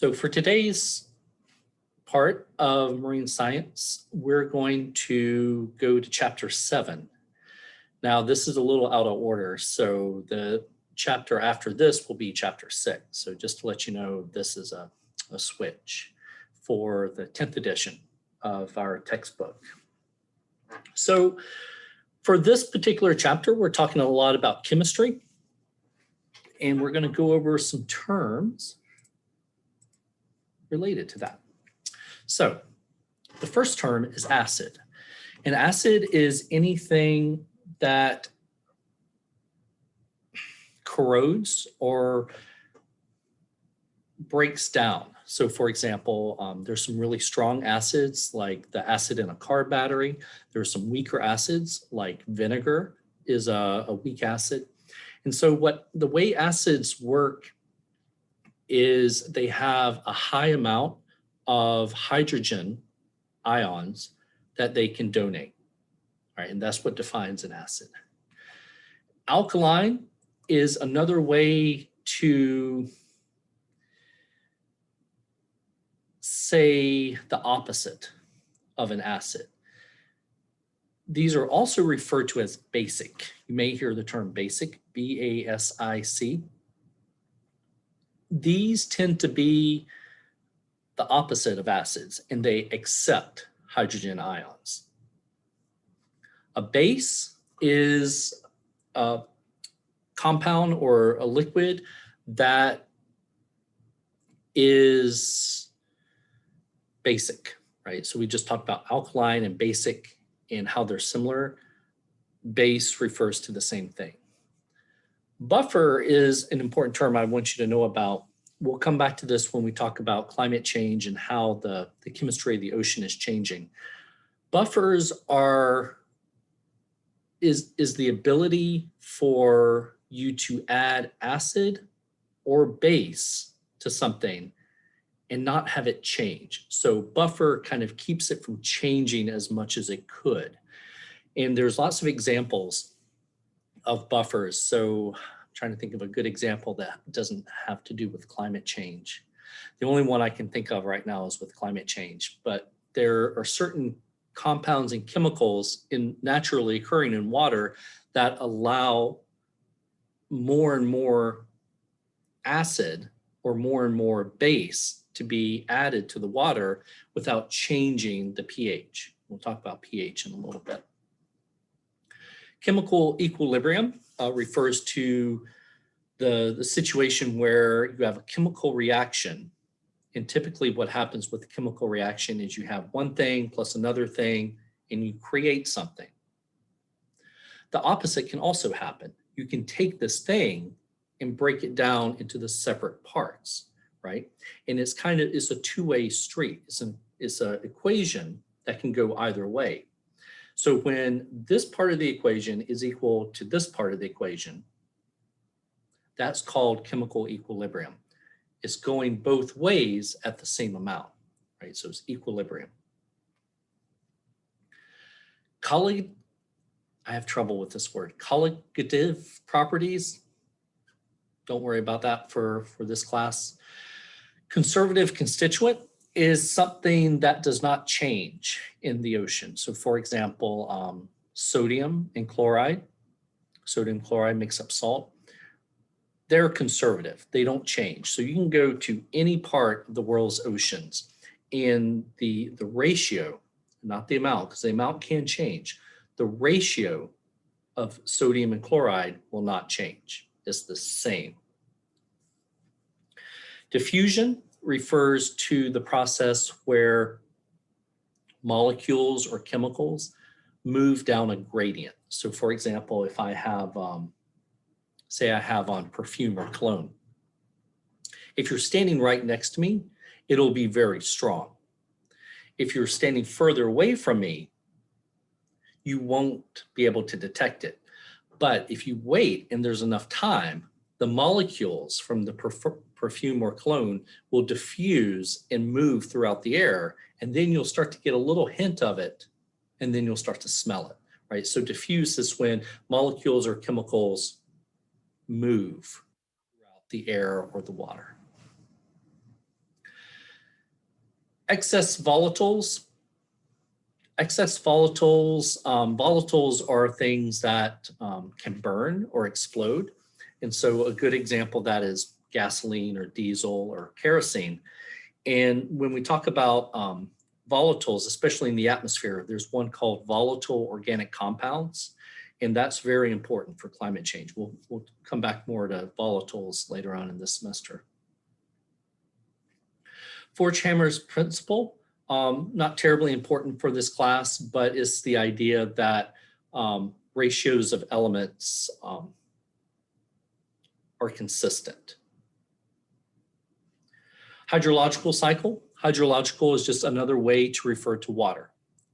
So for today's part of marine science, we're going to go to chapter 7. Now, this is a little out of order, so the chapter after this will be chapter 6. So just to let you know, this is a switch for the 10th edition of our textbook. So for this particular chapter, we're talking a lot about chemistry, and we're going to go over some terms related to that. So the first term is acid. And acid is anything that corrodes or breaks down. So for example, there's some really strong acids like the acid in a car battery. There's some weaker acids like vinegar is a weak acid. And so the way acids work is they have a high amount of hydrogen ions that they can donate, right? And that's what defines an acid. Alkaline is another way to say the opposite of an acid. These are also referred to as basic. You may hear the term basic, B-A-S-I-C. These tend to be the opposite of acids, and they accept hydrogen ions. A base is a compound or a liquid that is basic, right? So we just talked about alkaline and basic and how they're similar. Base refers to the same thing. Buffer is an important term I want you to know about. We'll come back to this when we talk about climate change and how the chemistry of the ocean is changing. Buffers is the ability for you to add acid or base to something and not have it change. So buffer kind of keeps it from changing as much as it could. And there's lots of examples of buffers. So trying to think of a good example that doesn't have to do with climate change. The only one I can think of right now is with climate change, but there are certain compounds and chemicals naturally occurring in water that allow more and more acid or more base to be added to the water without changing the pH. We'll talk about pH in a little bit. Chemical equilibrium refers to the situation where you have a chemical reaction. And typically what happens with the chemical reaction is you have one thing plus another thing and you create something. The opposite can also happen. You can take this thing and break it down into the separate parts, right? And it's a two-way street. It's an equation that can go either way. So when this part of the equation is equal to this part of the equation, that's called chemical equilibrium. It's going both ways at the same amount, right? So it's equilibrium. I have trouble with this word. Colligative properties. Don't worry about that for this class. Conservative constituent is something that does not change in the ocean. So for example, sodium and chloride. Sodium chloride makes up salt. They're conservative. They don't change. So you can go to any part of the world's oceans and the ratio, not the amount, because the amount can change. The ratio of sodium and chloride will not change. It's the same. Diffusion refers to the process where molecules or chemicals move down a gradient. So for example, if I have, say I have on perfume or cologne, if you're standing right next to me, it'll be very strong. If you're standing further away from me, you won't be able to detect it. But if you wait and there's enough time, the molecules from the perfume or cologne will diffuse and move throughout the air, and then you'll start to get a little hint of it, and then you'll start to smell it, right? So diffuse is when molecules or chemicals move throughout the air or the water. Excess volatiles. Excess volatiles, volatiles are things that can burn or explode. And so a good example of that is gasoline or diesel or kerosene. And when we talk about volatiles, especially in the atmosphere, there's one called volatile organic compounds. And that's very important for climate change. We'll come back more to volatiles later on in this semester. Forchhammer's principle, not terribly important for this class, but it's the idea that ratios of elements are consistent. Hydrological cycle. Hydrological is just another way to refer to water.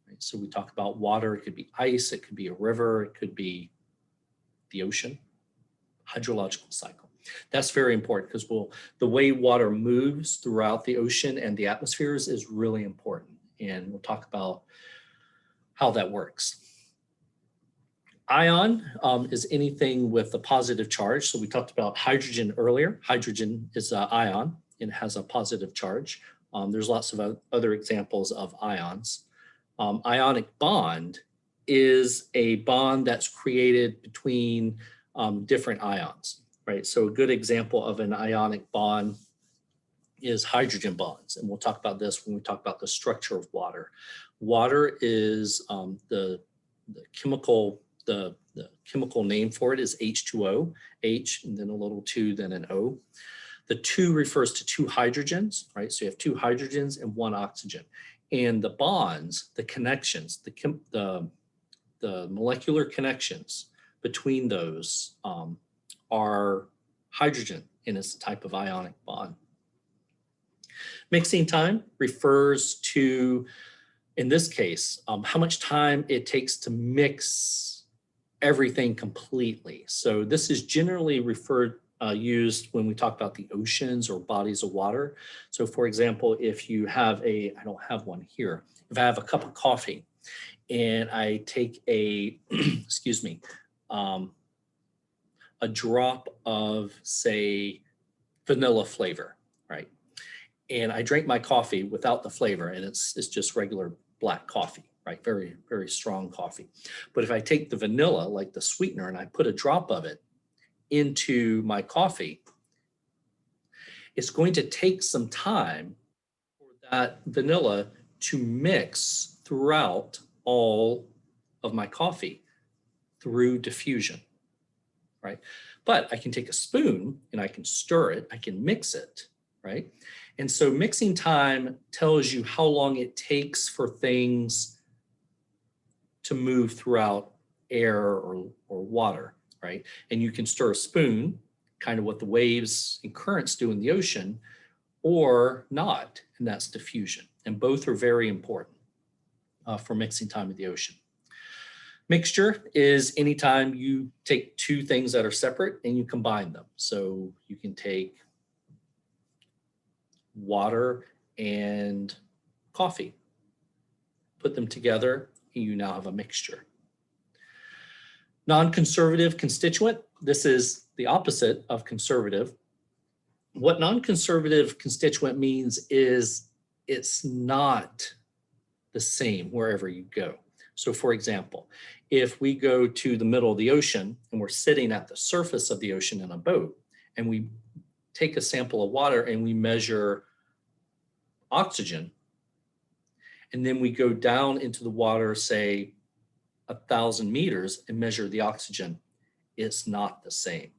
Right? So we talk about water, it could be ice, it could be a river, it could be the ocean. Hydrological cycle. That's very important because the way water moves throughout the ocean and the atmospheres is really important. And we'll talk about how that works. Ion is anything with a positive charge. So we talked about hydrogen earlier. Hydrogen is an ion and has a positive charge. There's lots of other examples of ions. Ionic bond is a bond that's created between different ions, right? So a good example of an ionic bond is hydrogen bonds. And we'll talk about this when we talk about the structure of water. Water is the chemical name for it is H2O, H, and then a little 2, then an O. The 2 refers to 2 hydrogens, right? So you have 2 hydrogens and 1 oxygen. And the bonds, the connections, the molecular connections between those are hydrogen, and it's a type of ionic bond. Mixing time refers to, in this case, how much time it takes to mix everything completely. So this is generally used when we talk about the oceans or bodies of water. So for example, if you have I don't have one here, if I have a cup of coffee and I take excuse me, a drop of, say, vanilla flavor, right? And I drink my coffee without the flavor, and it's just regular black coffee, right? Very, very strong coffee. But if I take the vanilla, like the sweetener, and I put a drop of it into my coffee, it's going to take some time for that vanilla to mix throughout all of my coffee through diffusion, right? But I can take a spoon and I can stir it, I can mix it, right? And so mixing time tells you how long it takes for things to move throughout air or water, right? And you can stir a spoon, kind of what the waves and currents do in the ocean, or not, and that's diffusion. And both are very important for mixing time in the ocean. Mixture is anytime you take 2 things that are separate and you combine them. So you can take water and coffee, put them together, and you now have a mixture. Non-conservative constituent, this is the opposite of conservative. What non-conservative constituent means is it's not the same wherever you go. So for example, if we go to the middle of the ocean and we're sitting at the surface of the ocean in a boat and we take a sample of water and we measure oxygen, and then we go down into the water, say 1,000 meters, and measure the oxygen, it's not the same.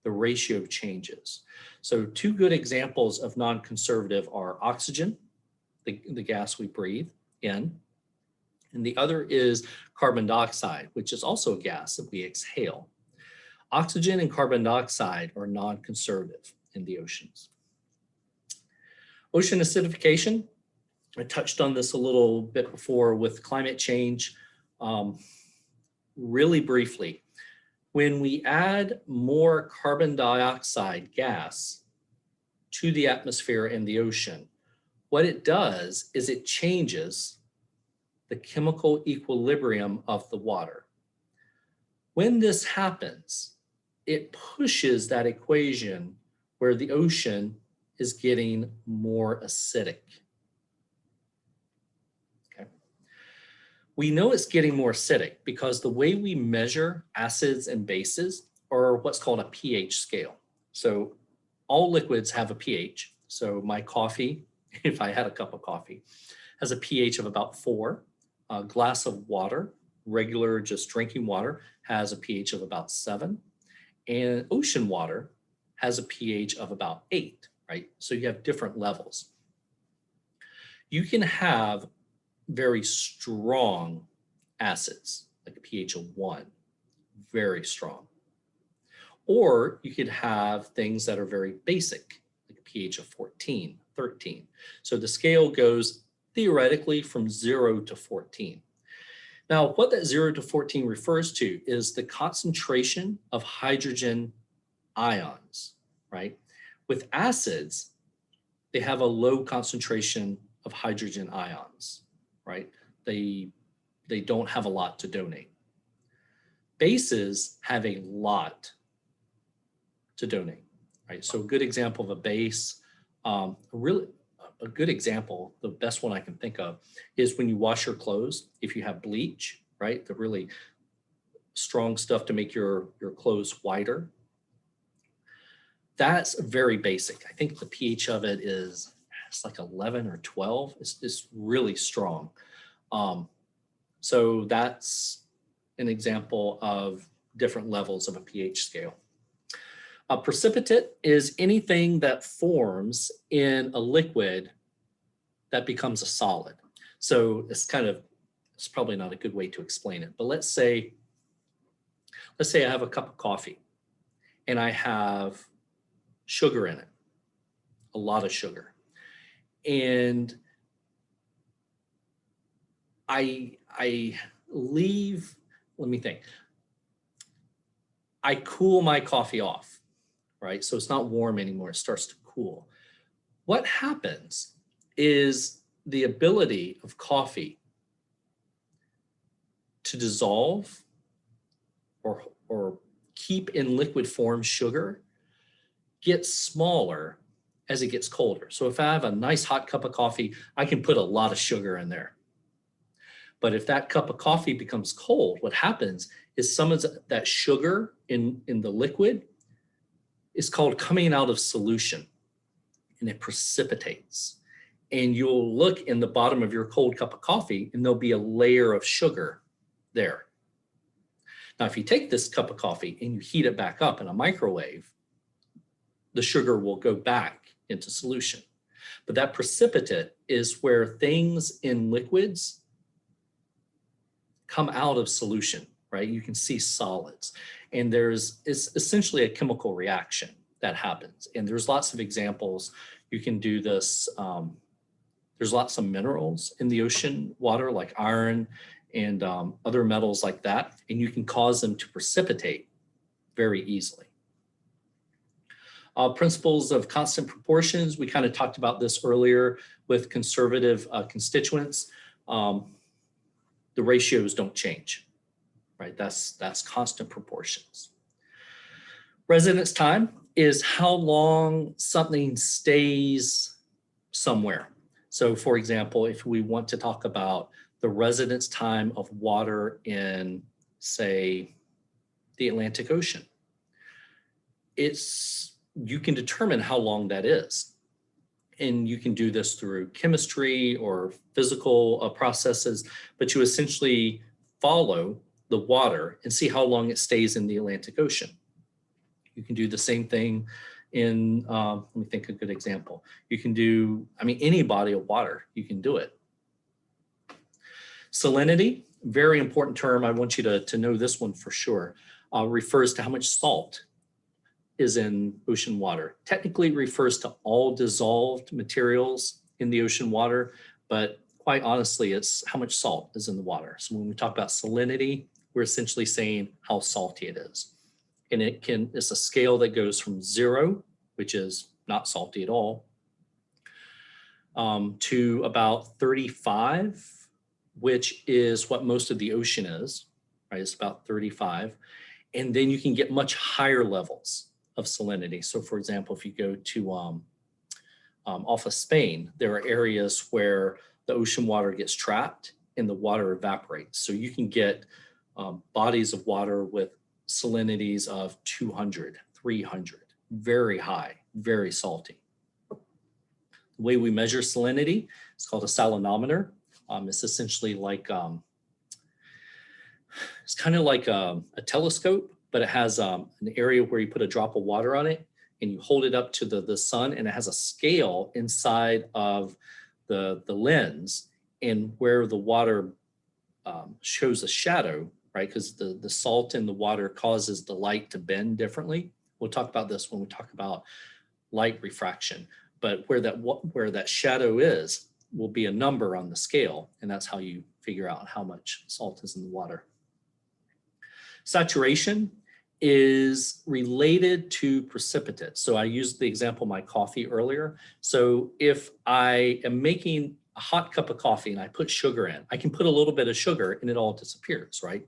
The ratio changes. So 2 good examples of non-conservative are oxygen, the gas we breathe in, and the other is carbon dioxide, which is also a gas that we exhale. Oxygen and carbon dioxide are non-conservative in the oceans. Ocean acidification, I touched on this a little bit before with climate change. Really briefly, when we add more carbon dioxide gas to the atmosphere and the ocean, what it does is it changes the chemical equilibrium of the water. When this happens, it pushes that equation where the ocean is getting more acidic. We know it's getting more acidic because the way we measure acids and bases are what's called a pH scale. So all liquids have a pH. So my coffee, if I had a cup of coffee, has a pH of about 4. A glass of water, regular just drinking water, has a pH of about 7. And ocean water has a pH of about 8, right? So you have different levels. You can have very strong acids, like a pH of 1, very strong. Or you could have things that are very basic, like a pH of 14, 13. So the scale goes theoretically from 0 to 14. Now, what that 0 to 14 refers to is the concentration of hydrogen ions, right? With acids, they have a low concentration of hydrogen ions, right? They don't have a lot to donate. Bases have a lot to donate, right? So a good example of a base, a good example, the best one I can think of, is when you wash your clothes. If you have bleach, right, the really strong stuff to make your clothes whiter, that's very basic. I think the pH of it is, it's like 11 or 12. It's really strong. So that's an example of different levels of a pH scale. A precipitate is anything that forms in a liquid that becomes a solid. So it's probably not a good way to explain it, but let's say I have a cup of coffee and I have sugar in it, a lot of sugar. And I leave, let me think. I cool my coffee off, right? So it's not warm anymore, it starts to cool. What happens is the ability of coffee to dissolve or keep in liquid form sugar gets smaller as it gets colder. So if I have a nice hot cup of coffee, I can put a lot of sugar in there. But if that cup of coffee becomes cold, what happens is some of that sugar in the liquid is called coming out of solution, and it precipitates. And you'll look in the bottom of your cold cup of coffee and there'll be a layer of sugar there. Now, if you take this cup of coffee and you heat it back up in a microwave, the sugar will go back into solution. But that precipitate is where things in liquids come out of solution, right? You can see solids. And it's essentially a chemical reaction that happens. And there's lots of examples. You can do this. There's lots of minerals in the ocean water, like iron and other metals like that. And you can cause them to precipitate very easily. Principles of constant proportions. We kind of talked about this earlier with conservative constituents. The ratios don't change, right? That's constant proportions. Residence time is how long something stays somewhere. So for example, if we want to talk about the residence time of water in, say, the Atlantic Ocean, you can determine how long that is. And you can do this through chemistry or physical processes, but you essentially follow the water and see how long it stays in the Atlantic Ocean. You can do the same thing in, let me think of a good example. You can do, any body of water, you can do it. Salinity, very important term. I want you to know this one for sure. Refers to how much salt is in ocean water. Technically, it refers to all dissolved materials in the ocean water, but quite honestly, it's how much salt is in the water. So when we talk about salinity, we're essentially saying how salty it is. And it's a scale that goes from 0, which is not salty at all, to about 35, which is what most of the ocean is, right? It's about 35. And then you can get much higher levels of salinity. So for example, if you go to off of Spain, there are areas where the ocean water gets trapped and the water evaporates. So you can get bodies of water with salinities of 200, 300, very high, very salty. The way we measure salinity is called a salinometer. It's essentially like, it's kind of like a telescope, but it has an area where you put a drop of water on it and you hold it up to the sun, and it has a scale inside of the lens, and where the water shows a shadow, right? Because the salt in the water causes the light to bend differently. We'll talk about this when we talk about light refraction, but where that shadow is will be a number on the scale, and that's how you figure out how much salt is in the water. Saturation is related to precipitate. So I used the example of my coffee earlier. So if I am making a hot cup of coffee and I put sugar in, I can put a little bit of sugar and it all disappears, right?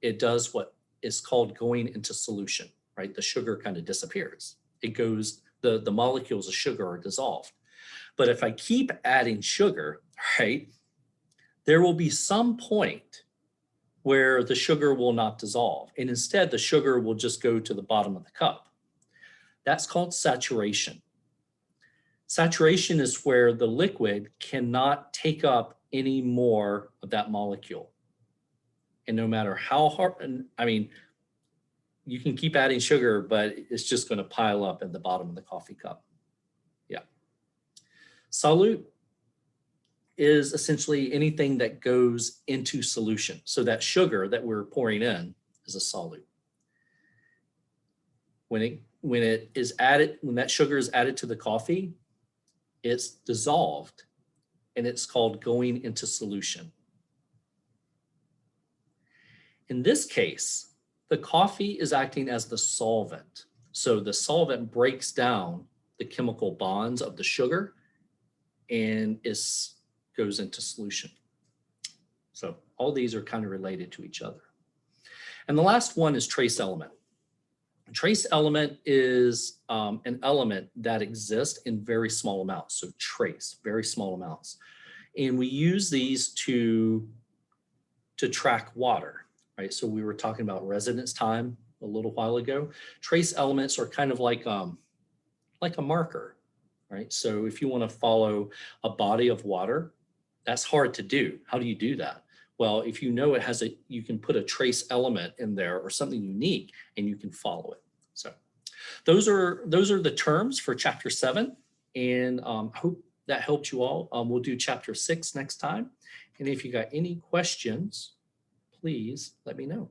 It does what is called going into solution, right? The sugar kind of disappears. It goes, the molecules of sugar are dissolved. But if I keep adding sugar, right, there will be some point where the sugar will not dissolve, and instead the sugar will just go to the bottom of the cup. That's called saturation. Saturation is where the liquid cannot take up any more of that molecule. And no matter how hard, I mean, you can keep adding sugar, but it's just going to pile up at the bottom of the coffee cup. Yeah. Solute is essentially anything that goes into solution. So that sugar that we're pouring in is a solute. When that sugar is added to the coffee, it's dissolved, and it's called going into solution. In this case, the coffee is acting as the solvent. So the solvent breaks down the chemical bonds of the sugar and goes into solution. So all these are kind of related to each other. And the last one is trace element. A trace element is an element that exists in very small amounts. So trace, very small amounts. And we use these to track water, right? So we were talking about residence time a little while ago. Trace elements are kind of like a marker, right? So if you want to follow a body of water, that's hard to do. How do you do that? Well, if you know you can put a trace element in there or something unique, and you can follow it. So those are the terms for chapter 7, and I hope that helped you all. We'll do chapter 6 next time. And if you got any questions, please let me know.